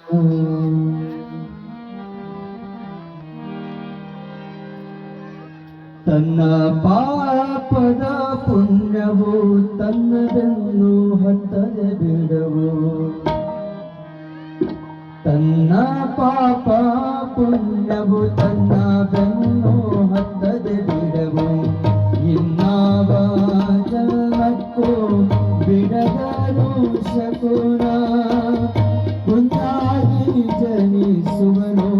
ತನ್ನ ಪಾಪದ ಪುಣ್ಯವು ತನ್ನದನ್ನು ಹತ್ತದೆ ಬಿಡವು. ತನ್ನ ಪಾಪ ಪುಣ್ಯವು ತನ್ನದನ್ನು ಹತ್ತದೆ ಬಿಡವು. ಇನ್ನಾವ ಜನ್ಮಕ್ಕೂ ಬಿಡದರು ಶಕುನ. ಕುಂದಾಗಿ ಜನಿಸುವನು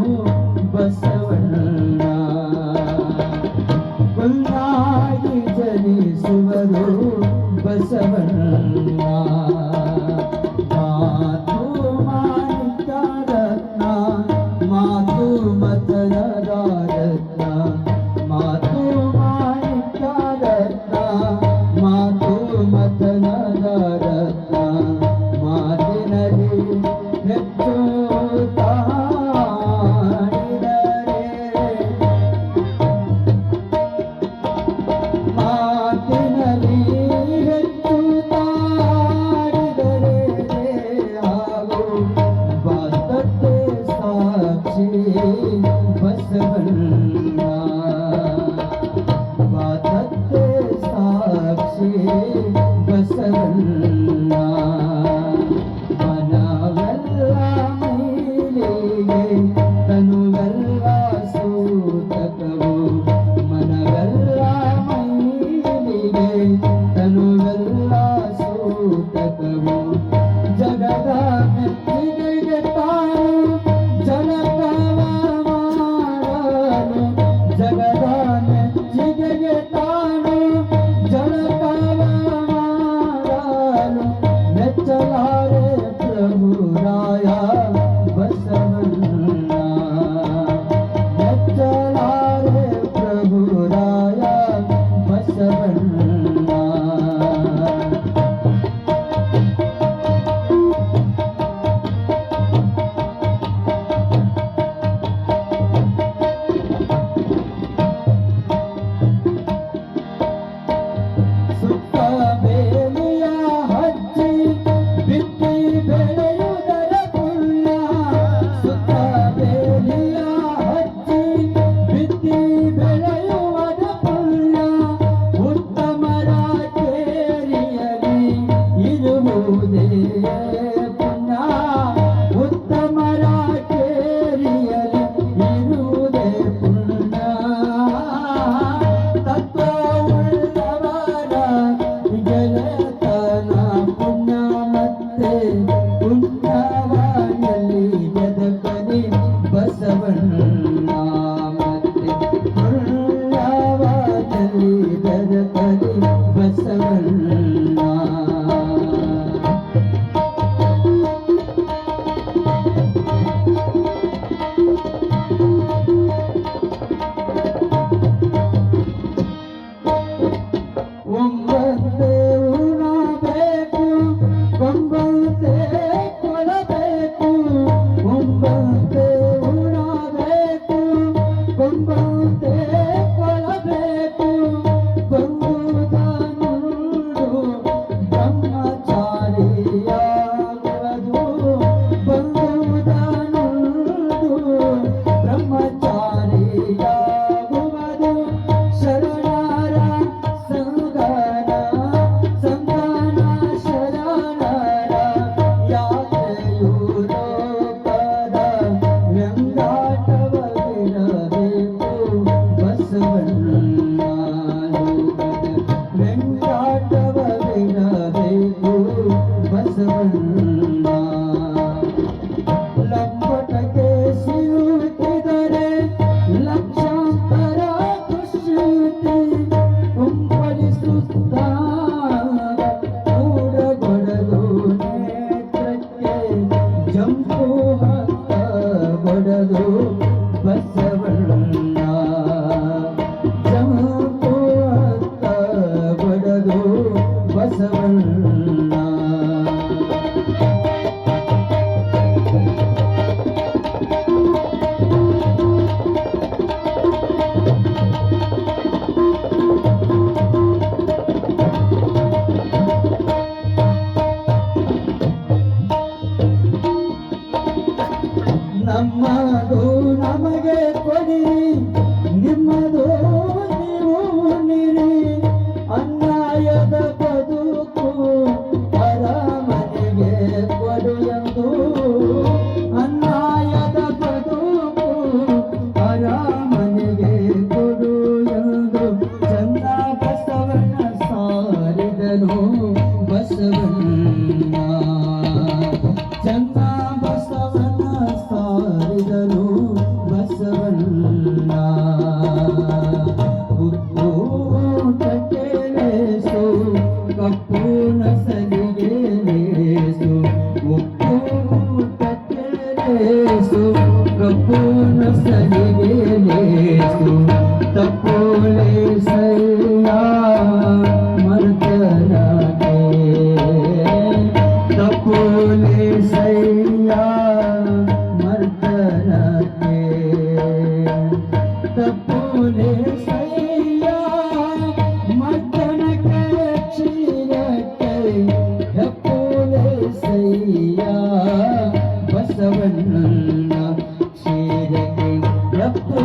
ಬಸವಣ್ಣ. ಕುಂದಾಗಿ ಜನಿಸುವರು ಬಸವಣ್ಣ. ಮಾತು ಮಾಣಿಕ್ಯದ ರತ್ನ, ಮಾತು ಮತನದ ರತ್ನ. ಮಾತು ಮಾಣಿಕ್ಯದ ರತ್ನ, ಮಾತು ಮತನದ ರತ್ನ. ಮಾತಿನಲ್ಲಿ ಹೆಚ್ಚು ತಾಡಿದರೆ, ಮಾತಿನಲ್ಲಿ ಹೆಚ್ಚು ತಾಡಿದರೆ ಹಾಗೂ ಬಾತಕ್ಕೆ ಸಾಕ್ಷಿ ಬಸವಣ್ಣ. ಬಾತಕ್ಕೆ ಸಾಕ್ಷಿ ಬಸವಣ್ಣ. ಮನವೆಲ್ಲ ಮೈಲಿಗೆ ತನುವೆಲ್ಲ ಸೂತಕವು. ಮನವೆಲ್ಲ ಮೈಲಿಗೆ ತನುವೆಲ್ಲ ಸೂತಕವು. ಜಗದ ಮೆಚ್ಚಿಗೆಗೆ ತಾನು ಜನಕವ ಮಾಡಲು. ಜಗದ ಮೆಚ್ಚಿಗೆಗೆ ತಾನು ಜನಕವ ಮಾಡಲು. ಮೆಚ್ಚಲಾರೆ ಪ್ರಭುರಾಯ ಬಸವಣ್ಣ. ಮೆಚ್ಚಲಾರೆ ಪ್ರಭುರಾಯ ಬಸವಣ್ಣ. ಸುತ್ತ ಬೇಲಿಯ ಹಚ್ಚಿ ಬಿತ್ತಿ ಬೆಳೆಯುವುದರ ಪುಣ್ಯ. ಸುತ್ತ ಬೇಲಿಯ ಹಚ್ಚಿ ಬಿತ್ತಿ ಬೆಳೆಯುವುದರ ಪುಣ್ಯ. ಉತ್ತಮರ ಕೇರಿಯಲಿ ಇರುವುದೇ ಪುಣ್ಯ. ಉತ್ತಮರ ಕೇರಿಯಲಿ ಇರುವುದೇ ಪುಣ್ಯ. ತತ್ವವುಳ್ಳವರ ಗೆಳೆತನ ಪುಣ್ಯ. ಮತ್ತೆ ಪುಣ್ಯವಾಗಲಿ ಬದುಕಲಿ ಬಸವಣ್ಣ. ಮತ್ತೆ ಪುಣ್ಯವಾಗಲಿ ಬದುಕಲಿ ಬಸವಣ್ಣ. ಒಂಬಂತೆ ಉಣಬೇಕು, ಒಂಬಂತೆ ಕೊಡಬೇಕು. ಒಂಬಂತೆ ಉಣಬೇಕು, ಒಂಬಂತೆ ಕೊಡಬೇಕು. ಬಂದುದನುಂಡು ಬ್ರಹ್ಮಚಾರಿಯಾಗುವುದು. ಬಂದುದನುಂಡು ಬ್ರಹ್ಮಚಾರಿಯಾಗುವುದು. ಶರಣರ ಸಂಗನ ಸಂಗನ ಶರಣರ ಯಾತ್ರೆಯು ಲೋಕದ ವ್ಯಂಗಾಟವ ಬಿಡಬೇಕು ಬಸವಣ್ಣ. ಲೋಕದ ವ್ಯಂಗಾಟವ ಬಿಡಬೇಕು ಬಸವಣ್ಣ. ಲಂಪಟಕ್ಕೆ ಸಿಲುಕಿದರೆ ಲಕ್ಷಾಂತರ ದುಷ್ಕೃತಿ. ಕುಂಪಳಿಸುತ್ತಾಗ ಕೂಡಗೊಡದು ನೇತ್ರಕ್ಕೆ. ಜಂಪು ಹತ್ತ ಬಡದು ಬಸವಣ್ಣ. ಜಂಪು ಹತ್ತ ಬಡದು ಬಸವಣ್ಣ. ನಮ್ಮದು ನಮಗೆ ಕೊಡಿ, ನಿಮ್ಮದು ನೀವು ಉಣ್ಣಿರಿ. ಅನ್ಯಾಯದ ಬದುಕು ಅರಮನೆಗೆ ಕೊಡು ಎಂದು, ಅನ್ಯಾಯದ ಬದುಕು ಅರಮನೆಗೆ ಕೊಡು ಎಂದು ಚಂದ ಬಸವಣ್ಣ ಸಾರಿದನು. ಬಸವಣ್ಣ ಚಂದ ಬಸವಣ್ಣ ಸಾರಿದನು. ಬಸವಣ್ಣ ಉಪ್ಪು ತಟ್ಟೆಲೇಸು, ಕಪ್ಪು ನಸಲಿಗೆ ಲೇಸು. ಉಪ್ಪು ತಟ್ಟೆಲೇಸು, ಕಪ್ಪು ನಸಲಿಗೆ ಲೇಸು. ತಪ್ಪು ಲೇಸಯ್ಯ ಮರ್ತನಾಗೆ, ತಪ್ಪು ಲೇಸಯ್ಯ ಮರ್ತನಾಗೆ. ತಪ್ಪು ಲೇಸಯ್ಯ ಮರ್ತನಕ್ಕೆ ಕ್ಷೀರಕ್ಕೆ, ತಪ್ಪು ಲೇಸಯ್ಯ ಬಸವಣ್ಣ ಕ್ಷೀರಕ್ಕೆ. ತಪ್ಪು